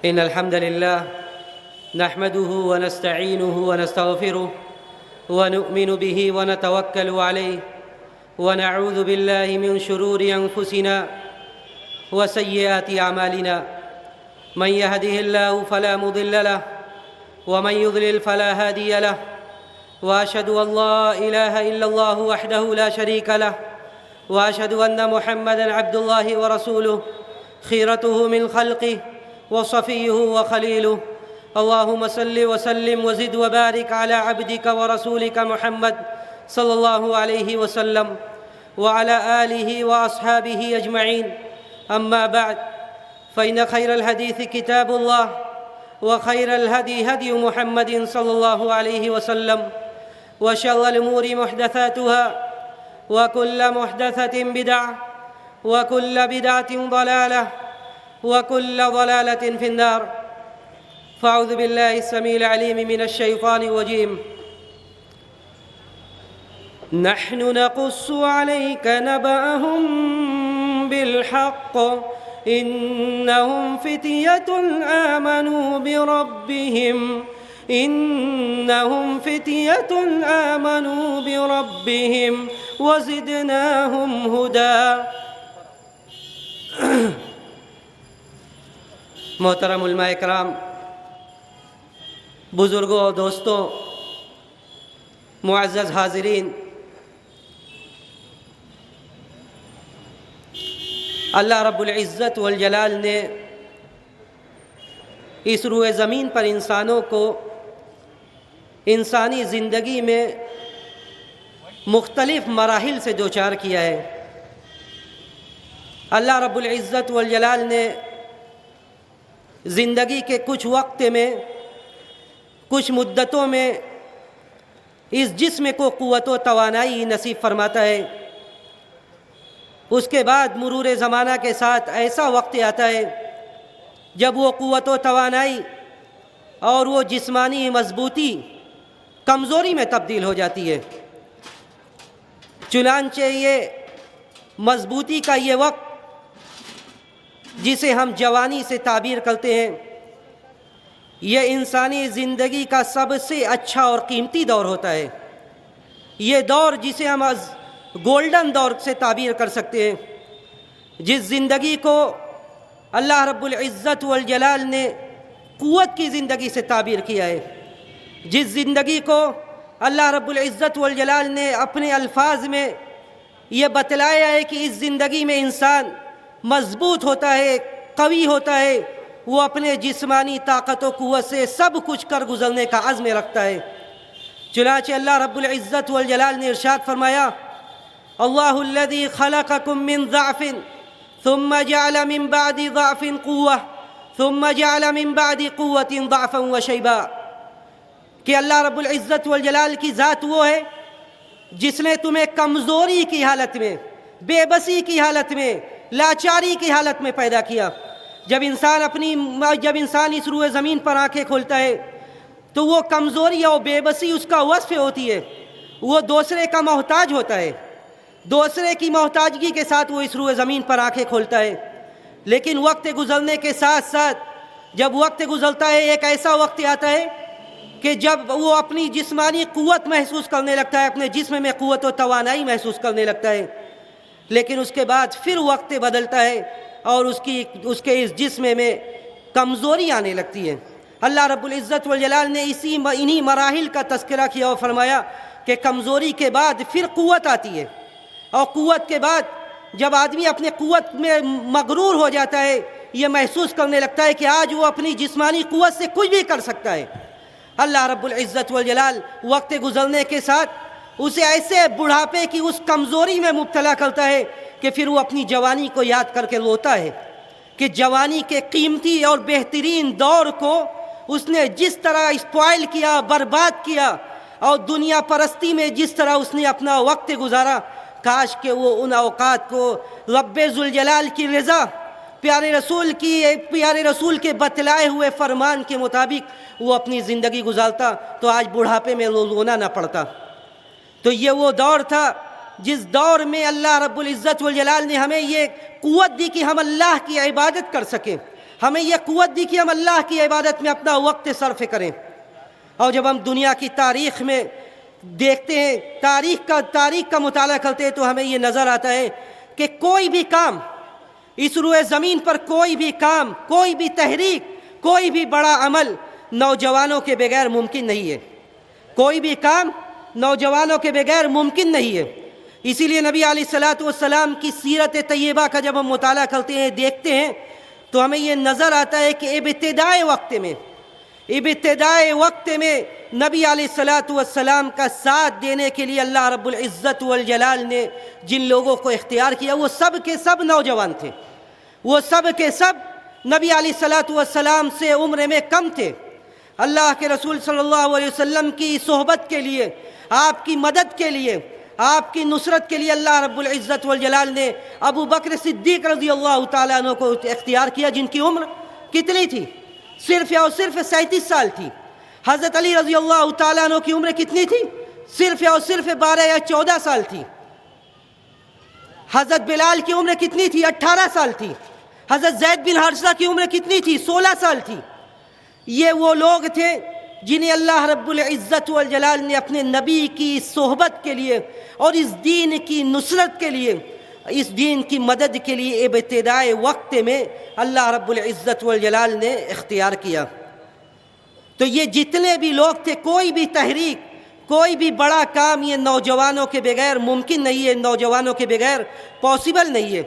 إن الحمد لله نحمده ونستعينه ونستغفره ونؤمن به ونتوكل عليه ونعوذ بالله من شرور أنفسنا وسيئات أعمالنا. من يهده الله فلا مضل له ومن يضلل فلا هادي له، وأشهد أن لا إله إلا الله وحده لا شريك له، وأشهد أن محمدًا عبد الله ورسوله خيرته من خلقه وصفيه وخليله. اللهم صل وسلم وزد وبارك على عبدك ورسولك محمد صلى الله عليه وسلم وعلى آله وأصحابه أجمعين. أما بعد، فإن خير الحديث كتاب الله، وخير الهدي هدي محمد صلى الله عليه وسلم، وشر الأمور محدثاتها، وكل محدثة بدعة، وكل بدعة ضلالة، وكل ضلالة في النار. فأعوذ بالله السميع العليم من الشيطان الرجيم. نحن نقص عليك نبأهم بالحق إنهم فتية آمنوا بربهم وزدناهم هدى. محترم علماء کرام، بزرگوں، دوستوں، معزز حاضرین، اللہ رب العزت والجلال نے اس روئے زمین پر انسانوں کو انسانی زندگی میں مختلف مراحل سے دوچار کیا ہے. اللہ رب العزت والجلال نے زندگی کے کچھ وقت میں، کچھ مدتوں میں اس جسم کو قوت و توانائی نصیب فرماتا ہے. اس کے بعد مرور زمانہ کے ساتھ ایسا وقت آتا ہے جب وہ قوت و توانائی اور وہ جسمانی مضبوطی کمزوری میں تبدیل ہو جاتی ہے. چنانچہ یہ مضبوطی کا یہ وقت جسے ہم جوانی سے تعبیر کرتے ہیں، یہ انسانی زندگی کا سب سے اچھا اور قیمتی دور ہوتا ہے. یہ دور جسے ہم گولڈن دور سے تعبیر کر سکتے ہیں، جس زندگی کو اللہ رب العزت والجلال نے قوت کی زندگی سے تعبیر کیا ہے، جس زندگی کو اللہ رب العزت والجلال نے اپنے الفاظ میں یہ بتلایا ہے کہ اس زندگی میں انسان مضبوط ہوتا ہے، قوی ہوتا ہے، وہ اپنے جسمانی طاقت و قوت سے سب کچھ کر گزرنے کا عزم رکھتا ہے. چنانچہ اللہ رب العزت والجلال نے ارشاد فرمایا: اللہ الذی خلقکم من ضعف ثم جعل من بعد ضعف قوة ثم جعل من بعد قوة ضعفا وشیبا. کہ اللہ رب العزت والجلال کی ذات وہ ہے جس نے تمہیں کمزوری کی حالت میں، بے بسی کی حالت میں، لاچاری کی حالت میں پیدا کیا. جب انسان اس روئے زمین پر آنکھیں کھولتا ہے تو وہ کمزوری اور بے بسی اس کا وصف ہوتی ہے. وہ دوسرے کا محتاج ہوتا ہے، دوسرے کی محتاجگی کے ساتھ وہ اس روئے زمین پر آنکھیں کھولتا ہے. لیکن وقت گزرنے کے ساتھ ساتھ جب وقت گزرتا ہے، ایک ایسا وقت آتا ہے کہ جب وہ اپنی جسمانی قوت محسوس کرنے لگتا ہے، اپنے جسم میں قوت و توانائی محسوس کرنے لگتا ہے. لیکن اس کے بعد پھر وقت بدلتا ہے اور اس کے اس جسم میں کمزوری آنے لگتی ہے. اللہ رب العزت والجلال نے انہی مراحل کا تذکرہ کیا اور فرمایا کہ کمزوری کے بعد پھر قوت آتی ہے، اور قوت کے بعد جب آدمی اپنے قوت میں مغرور ہو جاتا ہے، یہ محسوس کرنے لگتا ہے کہ آج وہ اپنی جسمانی قوت سے کچھ بھی کر سکتا ہے. اللہ رب العزت والجلال وقت گزرنے کے ساتھ اسے ایسے بڑھاپے کی اس کمزوری میں مبتلا کرتا ہے کہ پھر وہ اپنی جوانی کو یاد کر کے روتا ہے کہ جوانی کے قیمتی اور بہترین دور کو اس نے جس طرح اسپوائل کیا، برباد کیا، اور دنیا پرستی میں جس طرح اس نے اپنا وقت گزارا، کاش کہ وہ ان اوقات کو رب ذوالجلال کی رضا، پیارے رسول کے بتلائے ہوئے فرمان کے مطابق وہ اپنی زندگی گزارتا تو آج بڑھاپے میں رونا نہ پڑتا. تو یہ وہ دور تھا جس دور میں اللہ رب العزت والجلال نے ہمیں یہ قوت دی کہ ہم اللہ کی عبادت کر سکیں، ہمیں یہ قوت دی کہ ہم اللہ کی عبادت میں اپنا وقت صرف کریں۔ اور جب ہم دنیا کی تاریخ میں دیکھتے ہیں، تاریخ کا مطالعہ کرتے ہیں، تو ہمیں یہ نظر آتا ہے کہ کوئی بھی کام اس روئے زمین پر، کوئی بھی کام، کوئی بھی تحریک، کوئی بھی بڑا عمل نوجوانوں کے بغیر ممکن نہیں ہے۔ کوئی بھی کام نوجوانوں کے بغیر ممکن نہیں ہے۔ اسی لیے نبی علیہ الصلوۃ والسلام کی سیرت طیبہ کا جب ہم مطالعہ کرتے ہیں، دیکھتے ہیں، تو ہمیں یہ نظر آتا ہے کہ ابتدائے وقت میں نبی علیہ الصلوۃ والسلام کا ساتھ دینے کے لیے اللہ رب العزت والجلال نے جن لوگوں کو اختیار کیا، وہ سب کے سب نوجوان تھے۔ وہ سب کے سب نبی علیہ الصلوۃ والسلام سے عمر میں کم تھے۔ اللہ کے رسول صلی اللہ علیہ وسلم کی صحبت کے لیے، آپ کی مدد کے لیے، آپ کی نصرت کے لیے اللہ رب العزت والجلال نے ابو بکر صدیق رضی اللہ تعالیٰ عنہ کو اختیار کیا، جن کی عمر کتنی تھی؟ صرف اور صرف 37 سال تھی۔ حضرت علی رضی اللہ تعالیٰ عنہ کی عمر کتنی تھی؟ صرف اور صرف 12 یا 14 سال تھی۔ حضرت بلال کی عمر کتنی تھی؟ 18 سال تھی۔ حضرت زید بن حارثہ کی عمر کتنی تھی؟ 16 سال تھی۔ یہ وہ لوگ تھے جنہیں اللہ رب العزت والجلال نے اپنے نبی کی صحبت کے لیے اور اس دین کی نصرت کے لیے، اس دین کی مدد کے لیے ابتدائے وقت میں اللہ رب العزت والجلال نے اختیار کیا۔ تو یہ جتنے بھی لوگ تھے، کوئی بھی تحریک، کوئی بھی بڑا کام یہ نوجوانوں کے بغیر ممکن نہیں ہے، نوجوانوں کے بغیر پاسبل نہیں ہے۔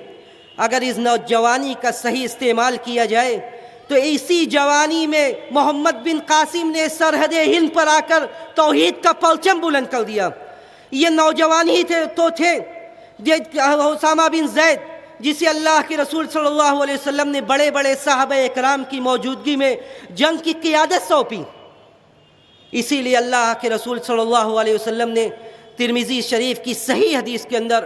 اگر اس نوجوانی کا صحیح استعمال کیا جائے تو اسی جوانی میں محمد بن قاسم نے سرحد ہند پر آ کر توحید کا پرچم بلند کر دیا۔ یہ نوجوان ہی تھے اسامہ بن زید، جسے اللہ کے رسول صلی اللہ علیہ وسلم نے بڑے بڑے صحابہ اکرام کی موجودگی میں جنگ کی قیادت سونپی۔ اسی لیے اللہ کے رسول صلی اللہ علیہ وسلم نے ترمذی شریف کی صحیح حدیث کے اندر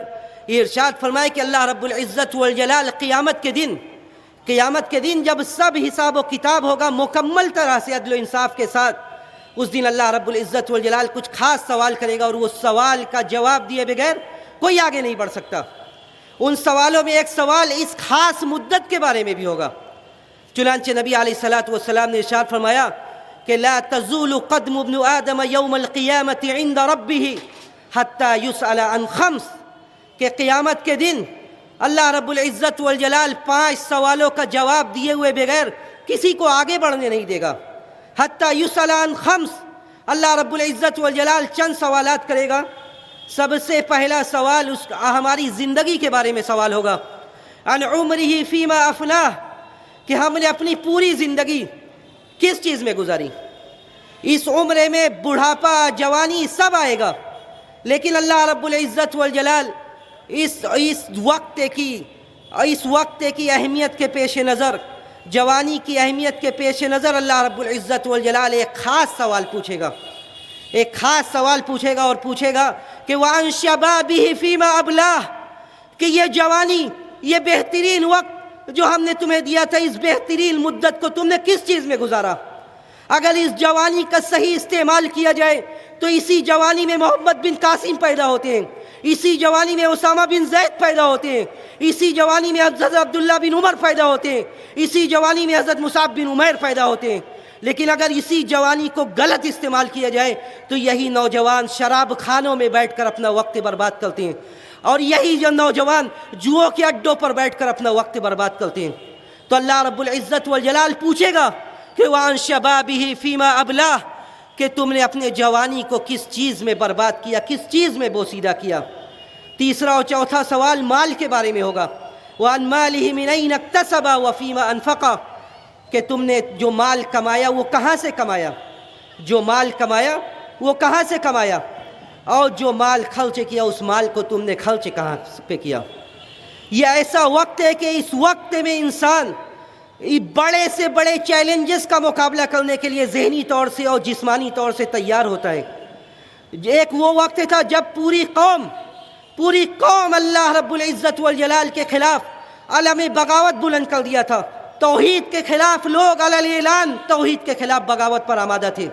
یہ ارشاد فرمایا کہ اللہ رب العزت والجلال قیامت کے دن جب سب حساب و کتاب ہوگا مکمل طرح سے عدل و انصاف کے ساتھ، اس دن اللہ رب العزت والجلال کچھ خاص سوال کرے گا، اور وہ سوال کا جواب دیے بغیر کوئی آگے نہیں بڑھ سکتا۔ ان سوالوں میں ایک سوال اس خاص مدت کے بارے میں بھی ہوگا۔ چنانچہ نبی علیہ الصلوۃ والسلام نے ارشاد فرمایا کہ لا تزول قدم ابن آدم یوم القیامت عند ربہ حتی یسأل عن خمس، کہ قیامت کے دن اللہ رب العزت والجلال 5 سوالوں کا جواب دیے ہوئے بغیر کسی کو آگے بڑھنے نہیں دے گا۔ حتی یسأل عن خمس، اللہ رب العزت والجلال چند سوالات کرے گا۔ سب سے پہلا سوال ہماری زندگی کے بارے میں سوال ہوگا، عن عمرہ فیما افناہ، کہ ہم نے اپنی پوری زندگی کس چیز میں گزاری۔ اس عمر میں بڑھاپا، جوانی سب آئے گا، لیکن اللہ رب العزت والجلال اس وقت کی اہمیت کے پیش نظر، جوانی کی اہمیت کے پیش نظر اللہ رب العزت والجلال ایک خاص سوال پوچھے گا، اور پوچھے گا کہ وَعَنْ شَبَابِهِ فِيمَا أَبْلَاهُ، کہ یہ جوانی، یہ بہترین وقت جو ہم نے تمہیں دیا تھا، اس بہترین مدت کو تم نے کس چیز میں گزارا؟ اگر اس جوانی کا صحیح استعمال کیا جائے تو اسی جوانی میں محمد بن قاسم پیدا ہوتے ہیں، اسی جوانی میں اسامہ بن زید پیدا ہوتے ہیں، اسی جوانی میں حضرت عبداللہ بن عمر پیدا ہوتے ہیں، اسی جوانی میں حضرت مصعب بن عمیر پیدا ہوتے ہیں۔ لیکن اگر اسی جوانی کو غلط استعمال کیا جائے تو یہی نوجوان شراب خانوں میں بیٹھ کر اپنا وقت برباد کرتے ہیں، اور یہی جو نوجوان جوؤں کے اڈوں پر بیٹھ کر اپنا وقت برباد کرتے ہیں۔ تو اللہ رب العزت والجلال پوچھے گا کہ وَعَنْ شَبَابِهِ فِيمَا أَبْلَاهُ، کہ تم نے اپنے جوانی کو کس چیز میں برباد کیا، کس چیز میں بوسیدہ کیا۔ تیسرا اور چوتھا سوال مال کے بارے میں ہوگا، وَعَنْ مَالِهِ مِنْ أَيْنَ اكْتَسَبَ وَفِيمَا أَنْفَقَ، کہ تم نے جو مال کمایا وہ کہاں سے کمایا، جو مال کمایا وہ کہاں سے کمایا، اور جو مال خرچ کیا اس مال کو تم نے خرچ کہاں پہ کیا۔ یہ ایسا وقت ہے کہ اس وقت میں انسان بڑے سے بڑے چیلنجز کا مقابلہ کرنے کے لیے ذہنی طور سے اور جسمانی طور سے تیار ہوتا ہے۔ ایک وہ وقت تھا جب پوری قوم اللہ رب العزت والجلال کے خلاف علم بغاوت بلند کر دیا تھا، توحید کے خلاف لوگ علی اعلان توحید کے خلاف بغاوت پر آمادہ تھے۔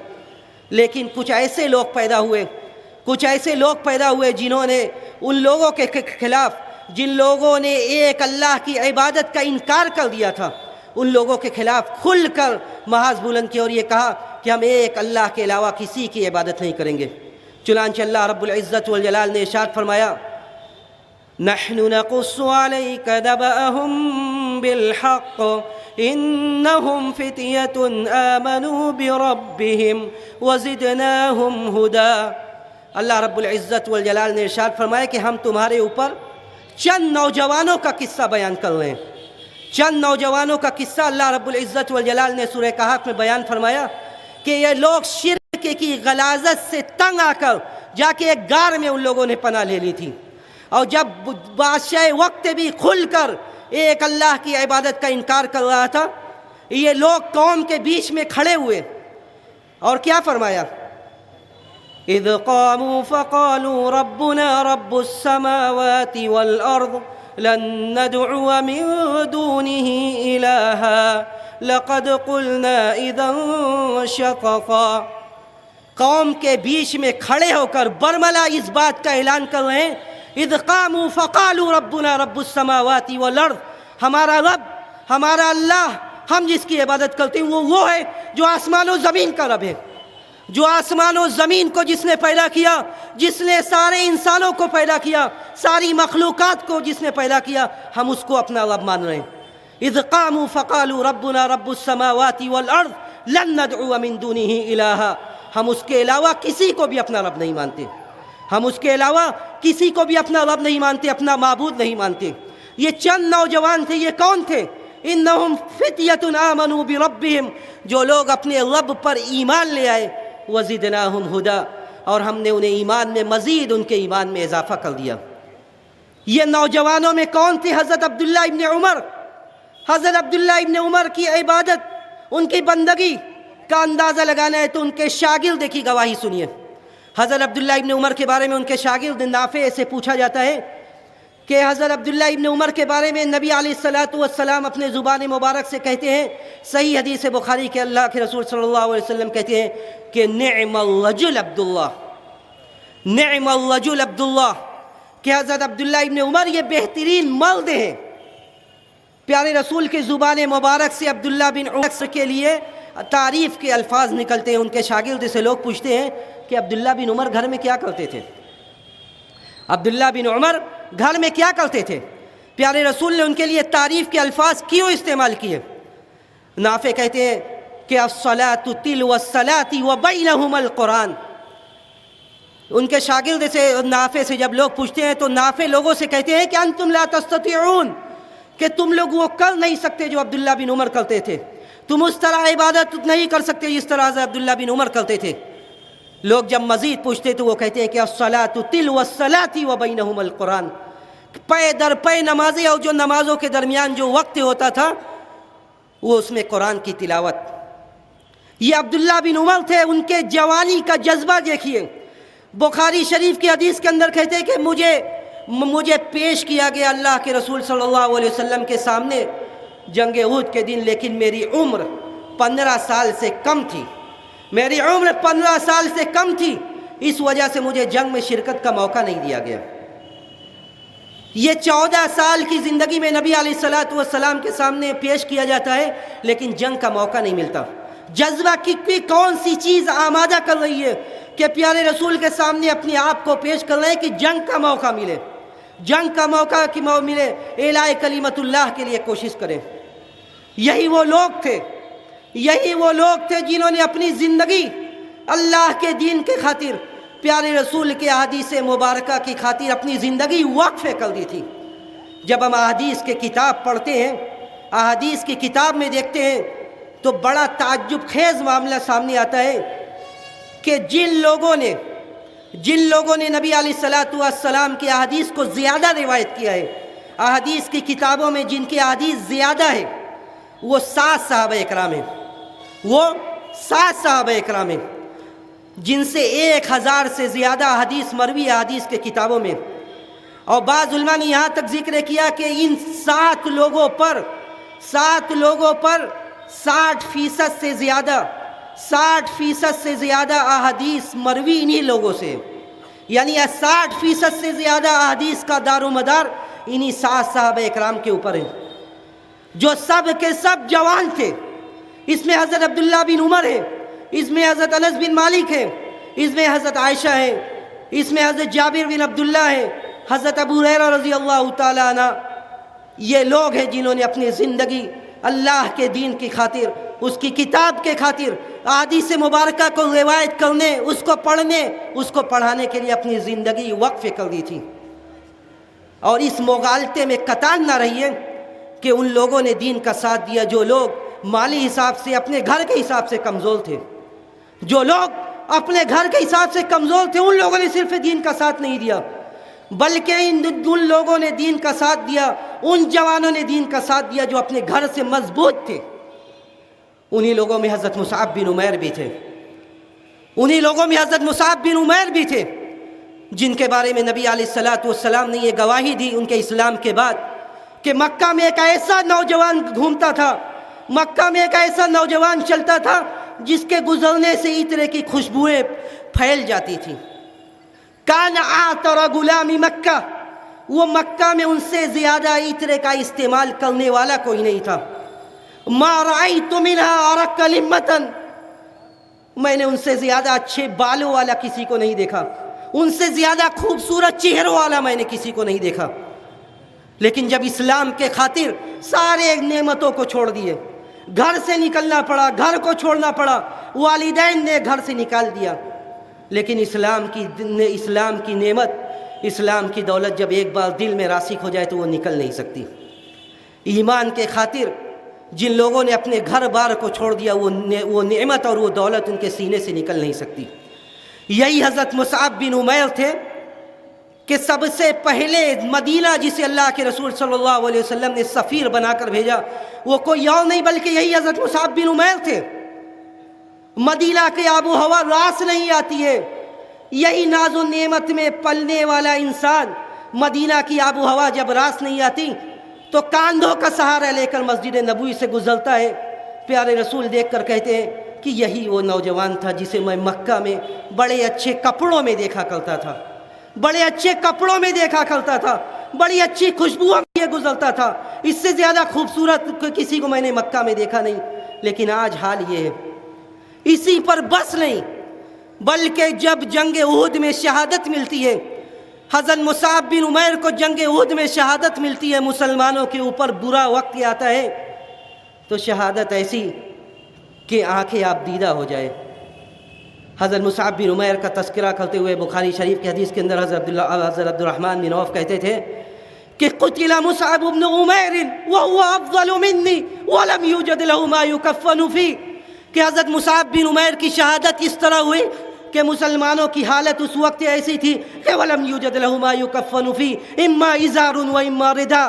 لیکن کچھ ایسے لوگ پیدا ہوئے جنہوں نے ان لوگوں کے خلاف، جن لوگوں نے ایک اللہ کی عبادت کا انکار کر دیا تھا، ان لوگوں کے خلاف کھل کر محاذ بلند کیا اور یہ کہا کہ ہم ایک اللہ کے علاوہ کسی کی عبادت نہیں کریں گے۔ چنانچہ اللہ رب العزت والجلال نے ارشاد فرمایا نحن نقص عليك نبأهم بالحق إنهم فتية آمنوا بربهم وزدناهم هدى۔ اللہ رب العزت والجلال نے ارشاد فرمایا کہ ہم تمہارے اوپر چند نوجوانوں کا قصہ بیان کر رہے ہیں۔ چند نوجوانوں کا قصہ اللہ رب العزت والجلال نے سورہ کہف میں بیان فرمایا کہ یہ لوگ شرک کی غلاظت سے تنگ آ کر جا کے ایک غار میں ان لوگوں نے پناہ لے لی تھی، اور جب بادشاہ وقت بھی کھل کر ایک اللہ کی عبادت کا انکار کر رہا تھا، یہ لوگ قوم کے بیچ میں کھڑے ہوئے اور کیا فرمایا اذ قاموا فقالوا ربنا رب السماوات والارض لن ندعو من دونه الها لقد قلنا اذا شططا۔ قوم کے بیچ میں کھڑے ہو کر برملا اس بات کا اعلان کر رہے ہیں اذ قاموا فقالوا ربنا رب السماوات والارض، ہمارا رب، ہمارا اللہ، ہم جس کی عبادت کرتے ہیں وہ ہے جو آسمان و زمین کا رب ہے، جو آسمان و زمین کو جس نے پیدا کیا، جس نے سارے انسانوں کو پیدا کیا، ساری مخلوقات کو جس نے پیدا کیا، ہم اس کو اپنا رب مان رہے ہیں۔ اذ قاموا فقالوا ربنا رب السماوات والارض لن ندعو من دونه الها، ہم اس کے علاوہ کسی کو بھی اپنا رب نہیں مانتے، ہم اس کے علاوہ کسی کو بھی اپنا رب نہیں مانتے، اپنا معبود نہیں مانتے۔ یہ چند نوجوان تھے، یہ کون تھے؟ انہم فتیۃ آمنوا بربہم، جو لوگ اپنے رب پر ایمان لے آئے، وزدناہم ہدی، اور ہم نے انہیں ایمان میں مزید ان کے ایمان میں اضافہ کر دیا۔ یہ نوجوانوں میں کون تھے؟ حضرت عبداللہ ابن عمر۔ حضرت عبداللہ ابن عمر کی عبادت، ان کی بندگی کا اندازہ لگانا ہے تو ان کے شاگرد کی گواہی سنیے۔ حضرت عبداللہ ابن عمر کے بارے میں ان کے شاگرد نافع سے پوچھا جاتا ہے کہ حضرت عبداللہ ابن عمر کے بارے میں نبی علیہ السلام اپنے زبان مبارک سے کہتے ہیں، صحیح حدیث بخاری کے اللہ کے رسول صلی اللہ علیہ وسلم کہتے ہیں کہ نعم الرجل عبداللہ، نعم الرجل عبداللہ، کہ حضرت عبداللہ ابن عمر یہ بہترین مرد ہیں۔ پیارے رسول کے زبان مبارک سے عبداللہ بن عمر کے لیے تعریف کے الفاظ نکلتے ہیں۔ ان کے شاگرد سے لوگ پوچھتے ہیں کہ عبداللہ بن عمر گھر میں کیا کرتے تھے؟ عبداللہ بن عمر گھر میں کیا کرتے تھے؟ پیارے رسول نے ان کے لیے تعریف کے الفاظ کیوں استعمال کیے؟ نافع کہتے ہیں کہ الصلاۃ تلو الصلاۃ وبینہما القرآن۔ ان کے شاگرد سے نافع سے جب لوگ پوچھتے ہیں تو نافع لوگوں سے کہتے ہیں کہ انتم لا تستطيعون، کہ تم لوگ وہ کر نہیں سکتے جو عبداللہ بن عمر کرتے تھے، تم اس طرح عبادت نہیں کر سکتے جس طرح سے عبداللہ بن عمر کرتے تھے۔ لوگ جب مزید پوچھتے تو وہ کہتے ہیں کہ الصلاۃ تلو الصلاۃ وبینہما القرآن، پے در پے نمازیں، اور جو نمازوں کے درمیان جو وقت ہوتا تھا وہ اس میں قرآن کی تلاوت۔ یہ عبداللہ بن عمر تھے، ان کے جوانی کا جذبہ دیکھیے۔ بخاری شریف کی حدیث کے اندر کہتے ہیں کہ مجھے پیش کیا گیا اللہ کے رسول صلی اللہ علیہ وسلم کے سامنے جنگ احد کے دن، لیکن میری عمر 15 سال سے کم تھی، میری عمر 15 سال سے کم تھی، اس وجہ سے مجھے جنگ میں شرکت کا موقع نہیں دیا گیا۔ یہ 14 سال کی زندگی میں نبی علیہ السلام کے سامنے پیش کیا جاتا ہے لیکن جنگ کا موقع نہیں ملتا۔ جذبہ کی کون سی چیز آمادہ کر رہی ہے کہ پیارے رسول کے سامنے اپنے آپ کو پیش کر رہے ہیں کہ جنگ کا موقع ملے، جنگ کا موقع کی ملے، اعلاء کلمت اللہ کے لیے کوشش کریں۔ یہی وہ لوگ تھے، یہی وہ لوگ تھے جنہوں نے اپنی زندگی اللہ کے دین کے خاطر، پیارے رسول کے احادیث مبارکہ کی خاطر اپنی زندگی وقف کر دی تھی۔ جب ہم احادیث کی کتاب پڑھتے ہیں، احادیث کی کتاب میں دیکھتے ہیں تو بڑا تعجب خیز معاملہ سامنے آتا ہے کہ جن لوگوں نے نبی علیہ السلام کی احادیث کو زیادہ روایت کیا ہے، احادیث کی کتابوں میں جن کی احادیث زیادہ ہے، وہ 7 صحابہ اکرام ہیں، وہ 7 صحابہ اکرام ہیں، جن سے 1000 سے زیادہ حدیث مروی حدیث کے کتابوں میں۔ اور بعض علماء نے یہاں تک ذکر کیا کہ ان 7 لوگوں پر 60% سے زیادہ احادیث مروی انہی لوگوں سے، یعنی 60% سے زیادہ احادیث کا دار و مدار انہی 7 صحابہ اکرام کے اوپر ہے۔ جو سب کے سب جوان تھے. اس میں حضرت عبداللہ بن عمر ہے، اس میں حضرت انس بن مالک ہے، اس میں حضرت عائشہ ہے، اس میں حضرت جابر بن عبداللہ ہے، حضرت ابو ہریرہ رضی اللہ تعالیٰ عنہ. یہ لوگ ہیں جنہوں نے اپنی زندگی اللہ کے دین کی خاطر، اس کی کتاب کے خاطر، احادیث مبارکہ کو روایت کرنے، اس کو پڑھنے، اس کو پڑھانے کے لیے اپنی زندگی وقف کر دی تھی. اور اس مغالطے میں قطعاً نہ رہیے کہ ان لوگوں نے دین کا ساتھ دیا جو لوگ مالی حساب سے، اپنے گھر کے حساب سے کمزور تھے. جو لوگ اپنے گھر کے حساب سے کمزور تھے ان لوگوں نے صرف دین کا ساتھ نہیں دیا، بلکہ ان لوگوں نے دین کا ساتھ دیا، ان جوانوں نے دین کا ساتھ دیا جو اپنے گھر سے مضبوط تھے. انہی لوگوں میں حضرت مصعب بن عمیر بھی تھے، انہی لوگوں میں حضرت مصعب بن عمیر بھی تھے، جن کے بارے میں نبی علیہ السلام نے یہ گواہی دی ان کے اسلام کے بعد کہ مکہ میں ایک ایسا نوجوان گھومتا تھا، مکہ میں ایک ایسا نوجوان چلتا تھا جس کے گزرنے سے عطر کی خوشبوئیں پھیل جاتی تھیں. کان عطر غلام مکہ، وہ مکہ میں ان سے زیادہ عطر کا استعمال کرنے والا کوئی نہیں تھا. ما رأیت منها ارق لمۃ، میں نے ان سے زیادہ اچھے بالوں والا کسی کو نہیں دیکھا، ان سے زیادہ خوبصورت چہروں والا میں نے کسی کو نہیں دیکھا. لیکن جب اسلام کے خاطر سارے نعمتوں کو چھوڑ دیے، گھر سے نکلنا پڑا، گھر کو چھوڑنا پڑا، والدین نے گھر سے نکال دیا، لیکن اسلام کی نعمت، اسلام کی دولت جب ایک بار دل میں راسخ ہو جائے تو وہ نکل نہیں سکتی. ایمان کے خاطر جن لوگوں نے اپنے گھر بار کو چھوڑ دیا وہ نعمت اور وہ دولت ان کے سینے سے نکل نہیں سکتی. یہی حضرت مصعب بن عمیر تھے کہ سب سے پہلے مدینہ جسے اللہ کے رسول صلی اللہ علیہ وسلم نے سفیر بنا کر بھیجا، وہ کوئی اور نہیں بلکہ یہی حضرت مصعب بن عمیر تھے. مدینہ کی آب و ہوا راس نہیں آتی ہے، یہی ناز و نعمت میں پلنے والا انسان مدینہ کی آب و ہوا جب راس نہیں آتی تو کاندھوں کا سہارا لے کر مسجد نبوی سے گزرتا ہے. پیارے رسول دیکھ کر کہتے ہیں کہ یہی وہ نوجوان تھا جسے میں مکہ میں بڑے اچھے کپڑوں میں دیکھا کرتا تھا، بڑے اچھے کپڑوں میں دیکھا کرتا تھا، بڑی اچھی خوشبوؤں میں گزرتا تھا، اس سے زیادہ خوبصورت کسی کو میں نے مکہ میں دیکھا نہیں. لیکن آج حال یہ ہے. اسی پر بس نہیں بلکہ جب جنگ احد میں شہادت ملتی ہے، حضرت مصعب بن عمیر کو جنگ احد میں شہادت ملتی ہے، مسلمانوں کے اوپر برا وقت آتا ہے تو شہادت ایسی کہ آنکھیں آپ دیدہ ہو جائے. حضرت مصعب بن عمیر کا تذکرہ کرتے ہوئے بخاری شریف کی حدیث کے اندر حضرت عبد الرحمن بن عوف کہتے تھے کہ قتل مصعب بن عمیر وهو افضل مني ولم يوجد له ما يكفن فيه، کہ حضرت مصعب بن عمیر کی شہادت اس طرح ہوئی کہ مسلمانوں کی حالت اس وقت ایسی تھی کہ وَلَمْ يُوجَدْ لَهُ مَا يُكَفَّنُ فِيهِ اِمَّا إِزَارٌ وَإِمَّا رِدَا،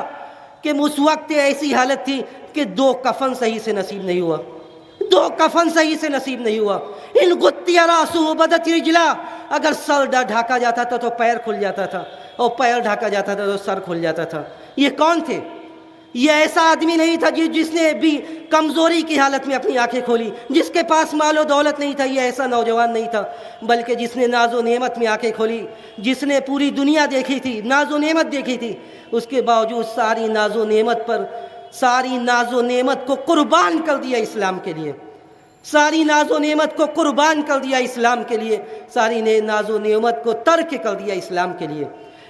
کہ اس وقت ایسی حالت تھی کہ دو کفن صحیح سے نصیب نہیں ہوا، دو کفن صحیح سے نصیب نہیں ہوا. ان غطی راسہ بدت رجلا، اگر سر ڈھاکا جاتا تھا تو پیر کھل جاتا تھا، اور پیر ڈھاکا جاتا تھا تو سر کھل جاتا تھا. یہ کون تھے؟ یہ ایسا آدمی نہیں تھا جس نے بھی کمزوری کی حالت میں اپنی آنکھیں کھولی، جس کے پاس مال و دولت نہیں تھا. یہ ایسا نوجوان نہیں تھا بلکہ جس نے ناز و نعمت میں آنکھیں کھولی، جس نے پوری دنیا دیکھی تھی، ناز و نعمت دیکھی تھی، اس کے باوجود ساری ناز و نعمت پر، ساری ناز و نعمت کو قربان کر دیا اسلام کے لیے، ساری ناز و نعمت کو قربان کر دیا اسلام کے لیے، ساری ناز و نعمت کو ترک کر دیا اسلام کے لیے.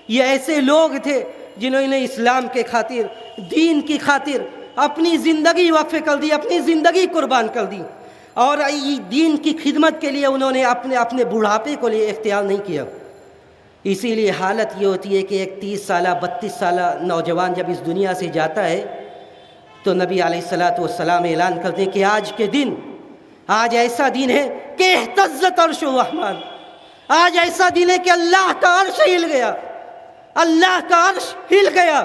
یہ ایسے لوگ تھے جنہوں نے اسلام کے خاطر، دین کی خاطر اپنی زندگی وقف کر دی، اپنی زندگی قربان کر دی، اور دین کی خدمت کے لیے انہوں نے اپنے بڑھاپے کو لیے اختیار نہیں کیا. اسی لیے حالت یہ ہوتی ہے کہ ایک 30 سالہ 32 سالہ نوجوان جب اس دنیا سے جاتا ہے تو نبی علیہ السلام اعلان کرتے ہیں کہ آج کے دن، آج ایسا دن ہے کہ اہتزت عرش الرحمن، آج ایسا دن ہے کہ اللہ کا عرش ہل گیا، اللہ کا عرش ہل گیا.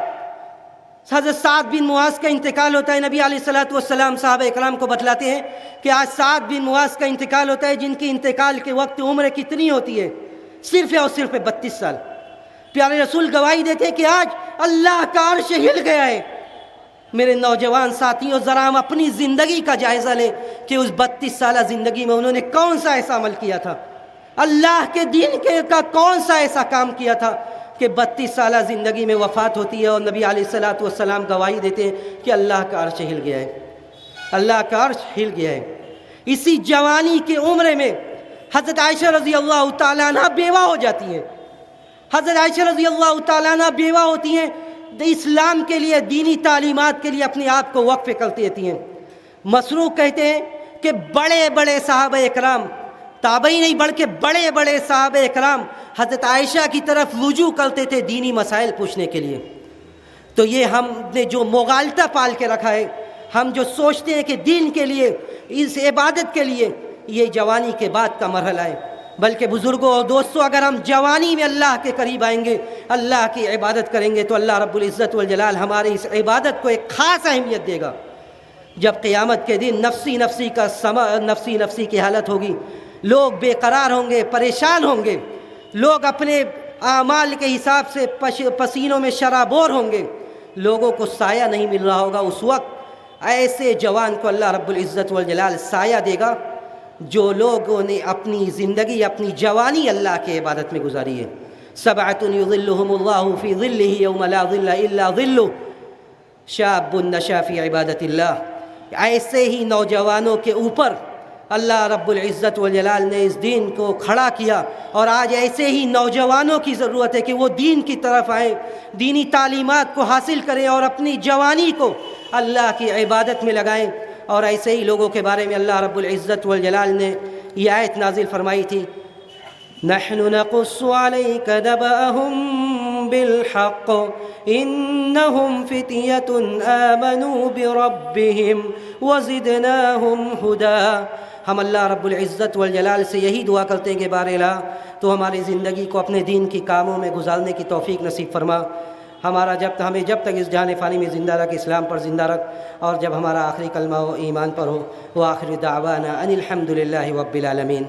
حضرت سعد بن معاذ کا انتقال ہوتا ہے. نبی علیہ السلام صحابہ اکرام کو بتلاتے ہیں کہ آج سعد بن معاذ کا انتقال ہوتا ہے جن کی انتقال کے وقت عمر کتنی ہوتی ہے؟ صرف اور صرف 32 سال. پیارے رسول گواہی دیتے ہیں کہ آج اللہ کا عرش ہل گیا ہے. میرے نوجوان ساتھیوں، ذرا ہم اپنی زندگی کا جائزہ لیں کہ اس 32 سالہ زندگی میں انہوں نے کون سا ایسا عمل کیا تھا، اللہ کے دین کا کون سا ایسا کام کیا تھا کہ 32 سالہ زندگی میں وفات ہوتی ہے اور نبی علیہ الصلوۃ والسلام گواہی دیتے ہیں کہ اللہ کا عرش ہل گیا ہے، اللہ کا عرش ہل گیا ہے۔ اسی جوانی کے عمر میں حضرت عائشہ رضی اللہ تعالیٰ عنہ بیوہ ہو جاتی ہیں۔ حضرت عائشہ رضی اللہ تعالیٰ عنہ بیوہ ہوتی ہیں، اسلام کے لیے، دینی تعلیمات کے لیے اپنے آپ کو وقف کرتی رہتی ہیں۔ مسروق کہتے ہیں کہ بڑے بڑے صحابہ اکرام، تابعی نہیں بلکہ بڑے بڑے صحابہ اکرام حضرت عائشہ کی طرف رجوع کرتے تھے دینی مسائل پوچھنے کے لیے۔ تو یہ ہم نے جو مغالطہ پال کے رکھا ہے، ہم جو سوچتے ہیں کہ دین کے لیے، اس عبادت کے لیے، یہ جوانی کے بعد کا مرحلہ ہے۔ بلکہ بزرگوں اور دوستوں، اگر ہم جوانی میں اللہ کے قریب آئیں گے، اللہ کی عبادت کریں گے، تو اللہ رب العزت والجلال ہماری اس عبادت کو ایک خاص اہمیت دے گا۔ جب قیامت کے دن نفسی نفسی کی حالت ہوگی، لوگ بے قرار ہوں گے، پریشان ہوں گے، لوگ اپنے اعمال کے حساب سے پسینوں میں شرابور ہوں گے، لوگوں کو سایہ نہیں مل رہا ہوگا، اس وقت ایسے جوان کو اللہ رب العزت والجلال سایہ دے گا جو لوگوں نے اپنی زندگی، اپنی جوانی اللہ کے عبادت میں گزاری ہے۔ سبعۃ یظلھم اللہ فی ظلہ یوم لا ظل الا ظلہ، شاب نشا فی عبادت اللہ۔ ایسے ہی نوجوانوں کے اوپر اللہ رب العزت والجلال نے اس دین کو کھڑا کیا، اور آج ایسے ہی نوجوانوں کی ضرورت ہے کہ وہ دین کی طرف آئیں، دینی تعلیمات کو حاصل کریں اور اپنی جوانی کو اللہ کی عبادت میں لگائیں۔ اور ایسے ہی لوگوں کے بارے میں اللہ رب العزت والجلال نے یہ آیت نازل فرمائی تھی، نحن نقص عليك نبأهم بالحق إنهم فتية آمنوا بربهم وزدناهم هدى۔ ہم اللہ رب العزت والجلال سے یہی دعا کرتے ہیں کہ بار الہ تو ہماری زندگی کو اپنے دین کی کاموں میں گزارنے کی توفیق نصیب فرما۔ ہمیں جب تک اس جہان فانی میں زندہ رکھ، اسلام پر زندہ رکھ، اور جب ہمارا آخری کلمہ ہو ایمان پر ہو، وہ آخر دعوانا ان الحمد للہ رب العالمین۔